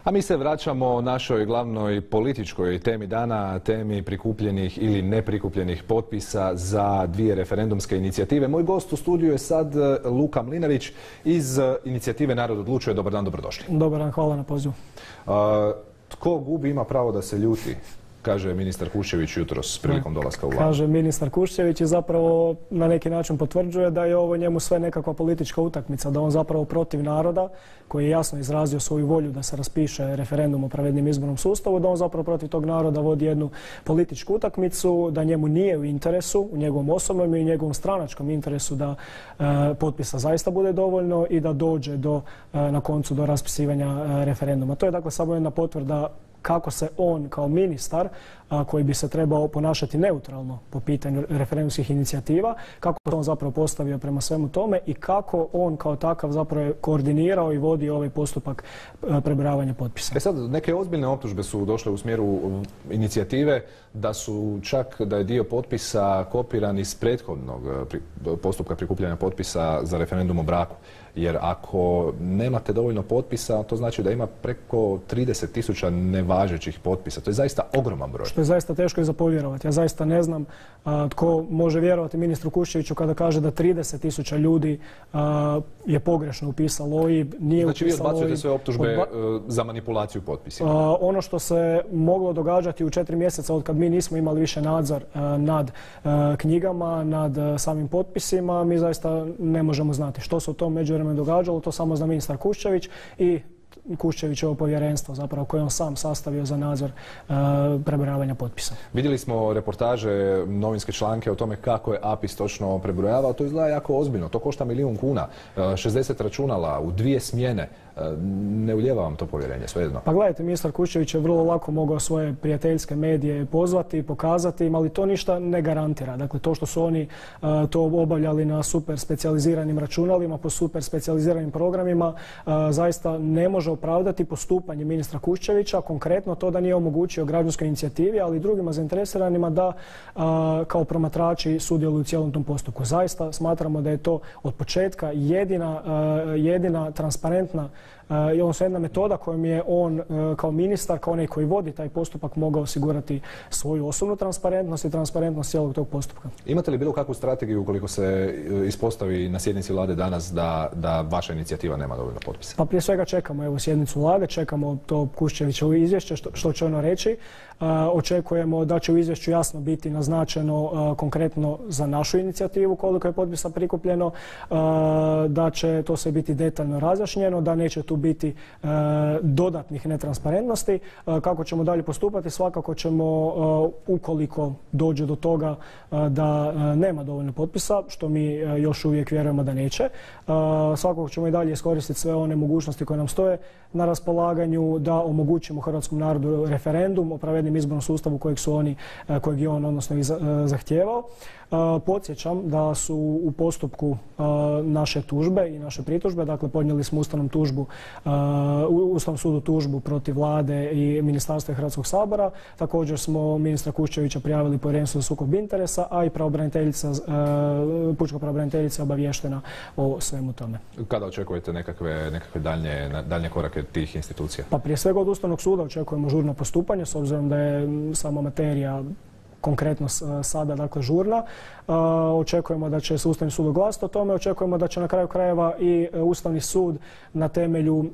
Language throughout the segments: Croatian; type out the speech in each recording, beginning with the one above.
A mi se vraćamo našoj glavnoj političkoj temi dana, temi prikupljenih ili neprikupljenih potpisa za dvije referendumske inicijative. Moj gost u studiju je sad Luka Mlinarić iz inicijative Narod odlučuje. Dobar dan, dobrodošli. Dobar dan, hvala na pozivu. Tko gubi ima pravo da se ljuti, kaže ministar Kuščević jutros prilikom dolaska u Vladu. Kaže ministar Kuščević i zapravo na neki način potvrđuje da je ovo njemu sve nekakva politička utakmica, da on zapravo protiv naroda koji je jasno izrazio svoju volju da se raspiše referendum o pravednim izbornom sustavu, da on zapravo protiv tog naroda vodi jednu političku utakmicu, da njemu nije u interesu, u njegovom osobnom i njegovom stranačkom interesu da potpisa zaista bude dovoljno i da dođe na koncu do raspisivanja referenduma. To je dakle samo jedna potvrda kako se on kao ministar koji bi se trebao ponašati neutralno po pitanju referendumskih inicijativa, kako se on zapravo postavio prema svemu tome i kako on kao takav zapravo je koordinirao i vodi ovaj postupak prebrojavanja potpisa. Sad, neke ozbiljne optužbe su došle u smjeru inicijative da je dio potpisa kopiran iz prethodnog postupka prikupljanja potpisa za referendum o braku. Jer ako nemate dovoljno potpisa, to znači da ima preko 30.000 nevažećih potpisa. To je zaista ogroman broj. Što je zaista teško i za povjerovati. Ja zaista ne znam tko može vjerovati ministru Kuščeviću kada kaže da 30.000 ljudi je pogrešno upisalo OIB, nije znači upisalo OIB. Znači vi odbacujete sve optužbe za manipulaciju potpisima? Ono što se moglo događati u 4 mjeseca od kad mi nismo imali više nadzor nad knjigama, nad samim potpisima, mi zaista ne možemo znati što se u tom međuvremenu događalo. To samo zna ministar Kuščević i Kuščevićevo povjerenstvo zapravo koje on sam sastavio za nadzor prebrojavanja potpisa. Vidjeli smo reportaže, novinske članke o tome kako je APIS točno prebrojavao. To izgleda jako ozbiljno. To košta 1 milijun kuna, 60 računala u 2 smjene. Ne ulijeva vam to povjerenje, svejedno? Pa gledajte, ministar Kuščević je vrlo lako mogao svoje prijateljske medije pozvati, pokazati im, ali to ništa ne garantira. Dakle, to što su oni to obavljali na super specijaliziranim računalima, po super specijaliziranim programima, zaista ne može opravdati postupanje ministra Kuščevića, konkretno to da nije omogućio građanskoj inicijativi, ali i drugima zainteresiranima da kao promatrači sudjeluju u cijelom tom postupku. Zaista smatramo da je to od početka jedina transparentna i odnosno jedna metoda kojom je on kao ministar, kao onaj koji vodi taj postupak mogao osigurati svoju osobnu transparentnost i transparentnost cijelog tog postupka. Imate li bilo kakvu strategiju ukoliko se ispostavi na sjednici Vlade danas da vaša inicijativa nema dovoljno potpisa? Pa prije svega čekamo sjednicu Vlade, čekamo to Kuščevićevo izvješće, što će ono reći. Očekujemo da će u izvješću jasno biti naznačeno konkretno za našu inicijativu koliko je potpisa prikupljeno, da će to sve biti detaljno razjašnjeno, da neće tu biti dodatnih netransparentnosti. Kako ćemo dalje postupati? Svakako ćemo, ukoliko dođe do toga da nema dovoljno potpisa, što mi još uvijek vjerujemo da neće, svakako ćemo i dalje iskoristiti sve one mogućnosti koje nam stoje na raspolaganju da omogućimo hrvatskom narodu referendum o pravednim izbornom sustavu kojeg je on odnosno i zahtijevao. Podsjećam da su u postupku naše tužbe i naše pritužbe, dakle podnijeli smo Ustavnom sudu tužbu protiv Vlade i Ministarstva i Hrvatskog sabora. Također smo ministra Kuščevića prijavili Povjerenstvu za sukob interesa, a i pučka pravobraniteljica je obavještena o svemu tome. Kada očekujete nekakve daljnje korake tih institucija? Pa prije svega od Ustavnog suda očekujemo žurno postupanje, s obzirom da je sama materija konkretno sada dakle žurna. Očekujemo da će se Ustavni sud oglasiti o tome, očekujemo da će na kraju krajeva i Ustavni sud na temelju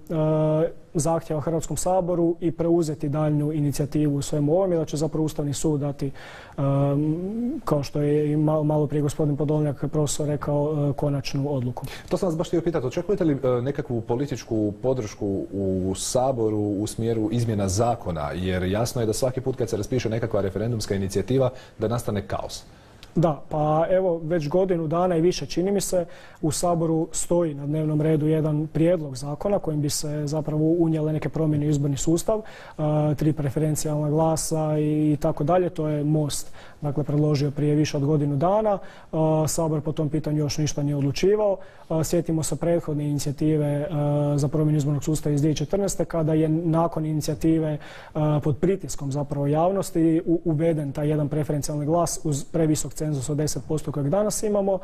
zahtjeva Hrvatskom saboru i preuzeti daljnju inicijativu u svemu ovome, da će zapravo Ustavni sud dati, kao što je i malo prije gospodin Podolnjak profesor rekao, konačnu odluku. To sam vas baš htio pitati. Očekujete li nekakvu političku podršku u Saboru u smjeru izmjena zakona? Jer jasno je da svaki put kad se raspiše nekakva referendumska inicijativa da nastane kaos. Da, pa evo već godinu dana i više čini mi se u Saboru stoji na dnevnom redu jedan prijedlog zakona kojim bi se zapravo unijele neke promjene u izborni sustav, 3 preferencijalna glasa i tako dalje. To je Most dakle predložio prije više od godinu dana. Sabor po tom pitanju još ništa nije odlučivao. Sjetimo se prethodne inicijative za promjenu izbornog sustava iz 2014. kada je nakon inicijative pod pritiskom zapravo javnosti uveden taj jedan preferencijalni glas uz previsok cenzus od 10% kojeg danas imamo.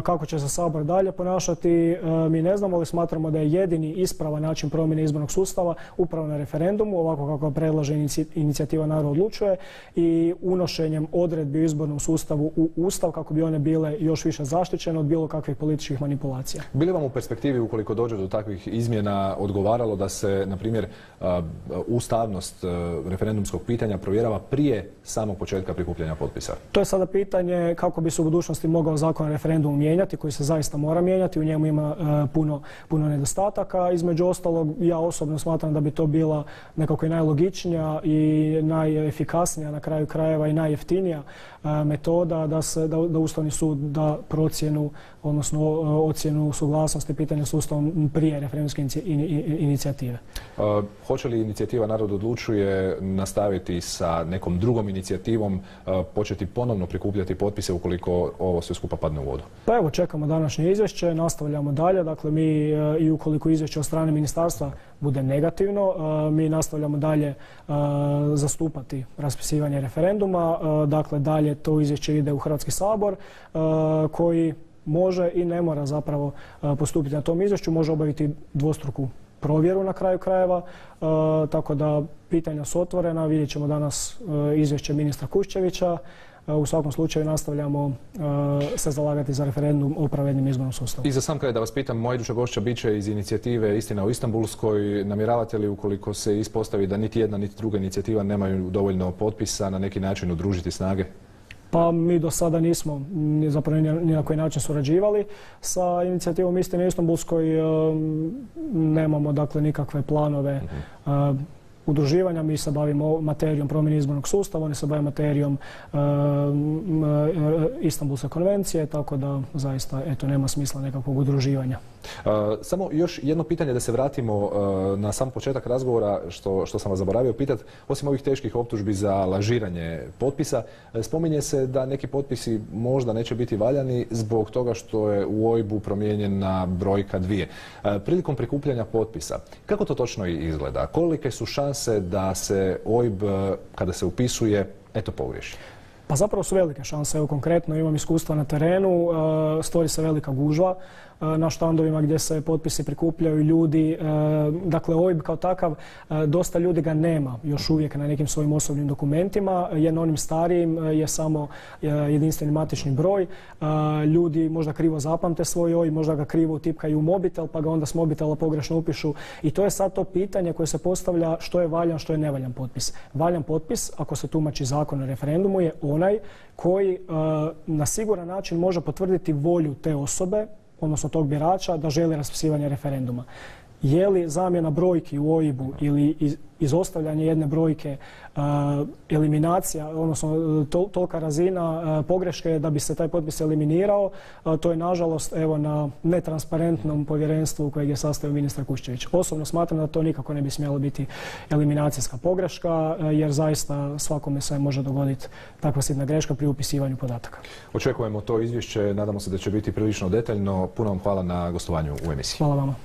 Kako će se Sabor dalje ponašati, mi ne znamo, ali smatramo da je jedini ispravan način promjene izbornog sustava upravo na referendumu, ovako kako predlaže inicijativa Narod odlučuje, i unošenjem odredbi u izbornom sustavu u Ustav kako bi one bile još više zaštićene od bilo kakvih političkih manipulacija. Bi li vam u perspektivi, ukoliko dođe do takvih izmjena, odgovaralo da se, na primjer, ustavnost referendumskog pitanja provjerava prije samog početka prikupljanja potpisa? To je sada pitanje kako bi se u budućnosti mogao zakon o referendumu mijenjati, koji se zaista mora mijenjati, u njemu ima puno nedostataka. Između ostalog, ja osobno smatram da bi to bila nekako i najlogičnija i najefikasnija na kraju krajeva i najjeftinija metoda da Ustavni sud da procjenu, odnosno ocjenu suglasnosti pitanja s Ustavom prije referendumske inicijative. Hoće li inicijativa Narod odlučuje nastaviti sa nekom drugom inicijativom, početi ponovno prikupljati potpise ukoliko ovo sve skupa padne u vodu? Pa evo, čekamo današnje izvješće, nastavljamo dalje. Dakle, mi i ukoliko izvješće od strane ministarstva bude negativno, mi nastavljamo dalje zastupati raspisivanje referenduma. Dakle, dalje to izvješće ide u Hrvatski sabor koji može i ne mora zapravo postupiti na tom izvješću, može obaviti dvostruku provjeru na kraju krajeva, tako da pitanja su otvorena. Vidjet ćemo danas izvješće ministra Kuščevića. U svakom slučaju nastavljamo se zalagati za referendum o pravednim izbornom sustavu. I za sam kraj da vas pitam, moja iduća gošća bit će iz inicijative Istina o Istanbulskoj. Namjeravate li, ukoliko se ispostavi da niti jedna niti druga inicijativa nemaju dovoljno potpisa, na neki način udružiti snage? Pa mi do sada nismo zapravo ni na koji način surađivali sa inicijativom Istine o Istanbulskoj. Nemamo dakle nikakve planove udruživanja. Mi se bavimo materijom promjene izbornog sustava, oni se bave materijom Istanbulske konvencije, tako da zaista nema smisla nekakvog udruživanja. Samo još jedno pitanje da se vratimo na sam početak razgovora, što sam vas zaboravio pitati. Osim ovih teških optužbi za lažiranje potpisa, spominje se da neki potpisi možda neće biti valjani zbog toga što je u OIB-u promijenjena brojka 2. Prilikom prikupljanja potpisa, kako to točno izgleda? Kolike su šanse da se OIB, kada se upisuje, pogriješi? Pa zapravo su velike šanse. Evo konkretno imam iskustva na terenu, stvori se velika gužva na štandovima gdje se potpisi prikupljaju ljudi. Dakle, OIB kao takav, dosta ljudi ga nema još uvijek na nekim svojim osobnim dokumentima, jer na onim starijim je samo jedinstveni matični broj. Ljudi možda krivo zapamte svoj OIB, možda ga krivo utipkaju u mobitel, pa ga onda s mobitela pogrešno upišu. I to je sad to pitanje koje se postavlja što je valjan, što je nevaljan potpis. Valjan potpis, ako se tumači zakon o referendumu, je onaj koji na siguran način može potvrditi volju te osobe, odnosno tog birača, da želi raspisivanje referenduma. Je li zamjena brojki u OIB-u ili izostavljanje jedne brojke eliminacija, odnosno tolika razina pogreške da bi se taj potpis eliminirao, to je nažalost na netransparentnom povjerenstvu kojeg je sastavio ministar Kuščević. Osobno smatram da to nikako ne bi smjelo biti eliminacijska pogreška, jer zaista svakome se može dogoditi takva sitna greška pri upisivanju podataka. Očekujemo to izvješće, nadamo se da će biti prilično detaljno. Puno vam hvala na gostovanju u emisiji. Hvala vama.